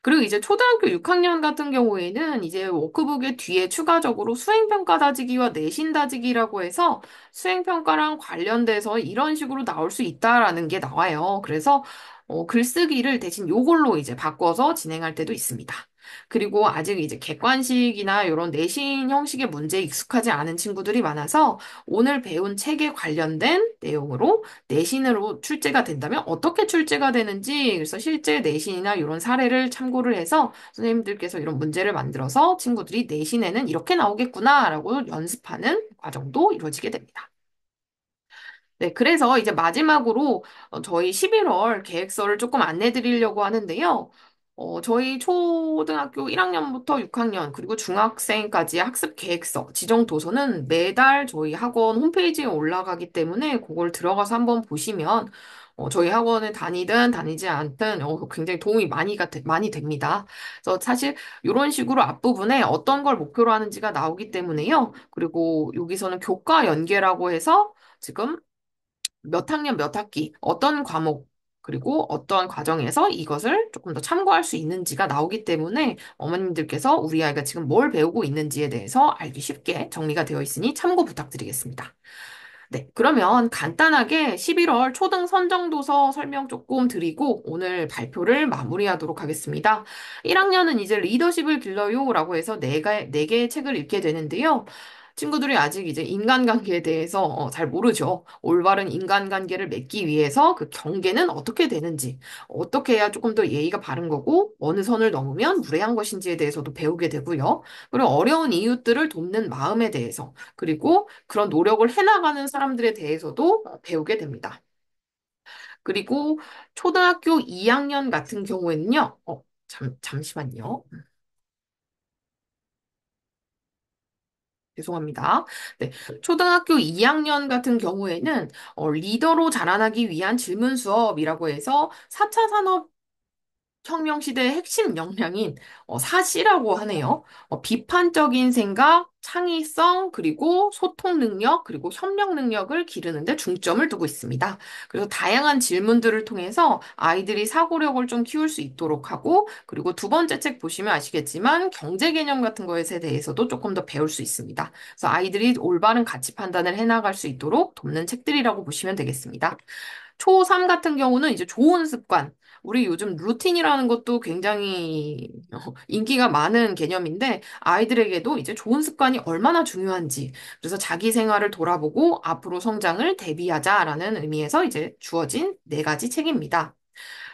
그리고 이제 초등학교 6학년 같은 경우에는 이제 워크북의 뒤에 추가적으로 수행평가 다지기와 내신 다지기라고 해서 수행평가랑 관련돼서 이런 식으로 나올 수 있다라는 게 나와요. 그래서 글쓰기를 대신 요걸로 이제 바꿔서 진행할 때도 있습니다. 그리고 아직 이제 객관식이나 이런 내신 형식의 문제에 익숙하지 않은 친구들이 많아서 오늘 배운 책에 관련된 내용으로 내신으로 출제가 된다면 어떻게 출제가 되는지 그래서 실제 내신이나 이런 사례를 참고를 해서 선생님들께서 이런 문제를 만들어서 친구들이 내신에는 이렇게 나오겠구나라고 연습하는 과정도 이루어지게 됩니다. 네, 그래서 이제 마지막으로 저희 11월 계획서를 조금 안내 드리려고 하는데요. 저희 초등학교 1학년부터 6학년, 그리고 중학생까지의 학습 계획서, 지정 도서는 매달 저희 학원 홈페이지에 올라가기 때문에 그걸 들어가서 한번 보시면 저희 학원에 다니든 다니지 않든 굉장히 도움이 많이 됩니다. 그래서 사실 이런 식으로 앞부분에 어떤 걸 목표로 하는지가 나오기 때문에요. 그리고 여기서는 교과 연계라고 해서 지금 몇 학년 몇 학기, 어떤 과목, 그리고 어떠한 과정에서 이것을 조금 더 참고할 수 있는지가 나오기 때문에 어머님들께서 우리 아이가 지금 뭘 배우고 있는지에 대해서 알기 쉽게 정리가 되어 있으니 참고 부탁드리겠습니다. 네, 그러면 간단하게 11월 초등 선정도서 설명 조금 드리고 오늘 발표를 마무리하도록 하겠습니다. 1학년은 이제 리더십을 길러요라고 해서 네 개의 책을 읽게 되는데요. 친구들이 아직 이제 인간관계에 대해서 잘 모르죠. 올바른 인간관계를 맺기 위해서 그 경계는 어떻게 되는지, 어떻게 해야 조금 더 예의가 바른 거고, 어느 선을 넘으면 무례한 것인지에 대해서도 배우게 되고요. 그리고 어려운 이웃들을 돕는 마음에 대해서, 그리고 그런 노력을 해나가는 사람들에 대해서도 배우게 됩니다. 그리고 초등학교 2학년 같은 경우에는요, 잠시만요. 죄송합니다. 네. 초등학교 2학년 같은 경우에는 리더로 자라나기 위한 질문 수업이라고 해서 4차 산업 혁명 시대의 핵심 역량인 사시라고 하네요. 비판적인 생각, 창의성, 그리고 소통 능력, 그리고 협력 능력을 기르는 데 중점을 두고 있습니다. 그래서 다양한 질문들을 통해서 아이들이 사고력을 좀 키울 수 있도록 하고, 그리고 두 번째 책 보시면 아시겠지만 경제 개념 같은 것에 대해서도 조금 더 배울 수 있습니다. 그래서 아이들이 올바른 가치 판단을 해나갈 수 있도록 돕는 책들이라고 보시면 되겠습니다. 초3 같은 경우는 이제 좋은 습관. 우리 요즘 루틴이라는 것도 굉장히 인기가 많은 개념인데 아이들에게도 이제 좋은 습관이 얼마나 중요한지 그래서 자기 생활을 돌아보고 앞으로 성장을 대비하자라는 의미에서 이제 주어진 네 가지 책입니다.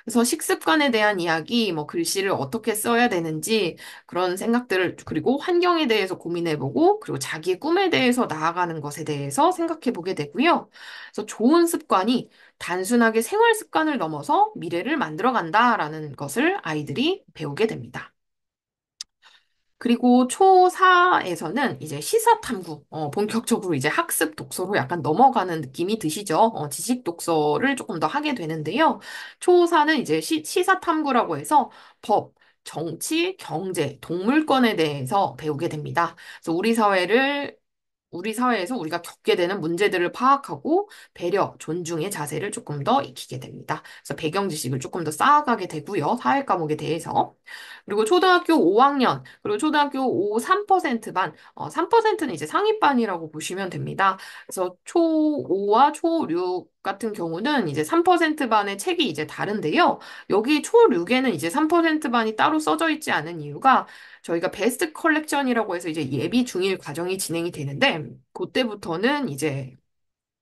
그래서 식습관에 대한 이야기, 뭐 글씨를 어떻게 써야 되는지 그런 생각들을 그리고 환경에 대해서 고민해보고 그리고 자기의 꿈에 대해서 나아가는 것에 대해서 생각해보게 되고요. 그래서 좋은 습관이 단순하게 생활 습관을 넘어서 미래를 만들어간다라는 것을 아이들이 배우게 됩니다. 그리고 초4에서는 이제 시사탐구, 본격적으로 이제 학습 독서로 약간 넘어가는 느낌이 드시죠? 지식 독서를 조금 더 하게 되는데요. 초4는 이제 시사탐구라고 해서 법, 정치, 경제, 동물권에 대해서 배우게 됩니다. 그래서 우리 사회에서 우리가 겪게 되는 문제들을 파악하고 배려, 존중의 자세를 조금 더 익히게 됩니다. 그래서 배경 지식을 조금 더 쌓아가게 되고요. 사회 과목에 대해서. 그리고 초등학교 5학년, 그리고 초등학교 5, 3% 반, 3%는 이제 상위반이라고 보시면 됩니다. 그래서 초5와 초6 같은 경우는 이제 3% 반의 책이 이제 다른데요. 여기 초6에는 이제 3% 반이 따로 써져 있지 않은 이유가 저희가 베스트 컬렉션이라고 해서 이제 예비 중일 과정이 진행이 되는데, 그때부터는 이제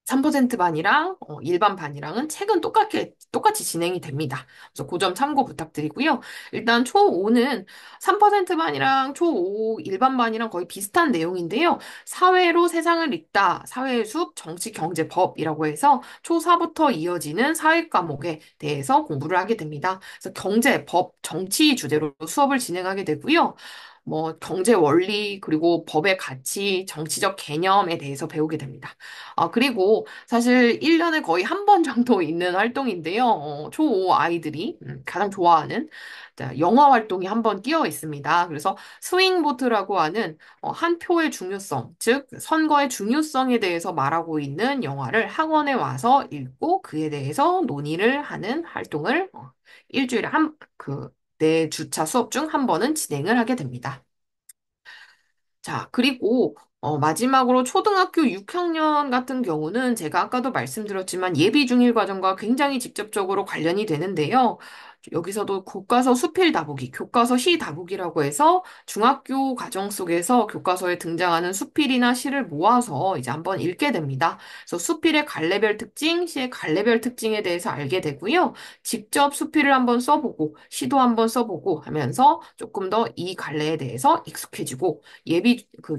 3% 반이랑 일반 반이랑은 책은 똑같이 진행이 됩니다. 그래서 그 점 참고 부탁드리고요. 일단 초5는 3% 반이랑 초5 일반 반이랑 거의 비슷한 내용인데요. 사회로 세상을 읽다, 사회의 숲, 정치, 경제, 법이라고 해서 초4부터 이어지는 사회 과목에 대해서 공부를 하게 됩니다. 그래서 경제, 법, 정치 주제로 수업을 진행하게 되고요. 뭐 경제 원리, 그리고 법의 가치, 정치적 개념에 대해서 배우게 됩니다. 그리고 사실 1년에 거의 한 번 정도 있는 활동인데요. 초5 아이들이 가장 좋아하는 자, 영화 활동이 한 번 끼어 있습니다. 그래서 스윙보트라고 하는 한 표의 중요성, 즉 선거의 중요성에 대해서 말하고 있는 영화를 학원에 와서 읽고 그에 대해서 논의를 하는 활동을 일주일에 네 주차 수업 중 한 번은 진행을 하게 됩니다. 자, 그리고 마지막으로 초등학교 6학년 같은 경우는 제가 아까도 말씀드렸지만 예비 중일 과정과 굉장히 직접적으로 관련이 되는데요. 여기서도 교과서 수필 다보기, 교과서 시 다보기라고 해서 중학교 과정 속에서 교과서에 등장하는 수필이나 시를 모아서 이제 한번 읽게 됩니다. 그래서 수필의 갈래별 특징, 시의 갈래별 특징에 대해서 알게 되고요. 직접 수필을 한번 써보고, 시도 한번 써보고 하면서 조금 더 이 갈래에 대해서 익숙해지고,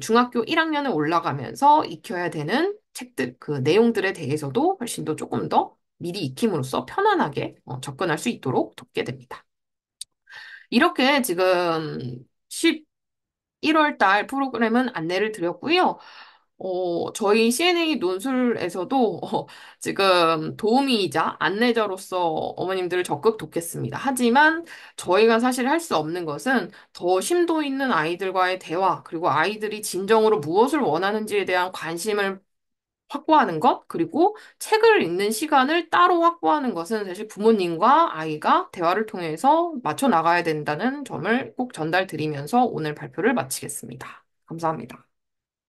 중학교 1학년에 올라가면서 익혀야 되는 책들, 그 내용들에 대해서도 훨씬 더 조금 더 미리 익힘으로써 편안하게 접근할 수 있도록 돕게 됩니다. 이렇게 지금 11월 달 프로그램은 안내를 드렸고요. 저희 CNA 논술에서도 지금 도우미이자 안내자로서 어머님들을 적극 돕겠습니다. 하지만 저희가 사실 할 수 없는 것은 더 심도 있는 아이들과의 대화, 그리고 아이들이 진정으로 무엇을 원하는지에 대한 관심을 확보하는 것, 그리고 책을 읽는 시간을 따로 확보하는 것은 사실 부모님과 아이가 대화를 통해서 맞춰 나가야 된다는 점을 꼭 전달드리면서 오늘 발표를 마치겠습니다. 감사합니다.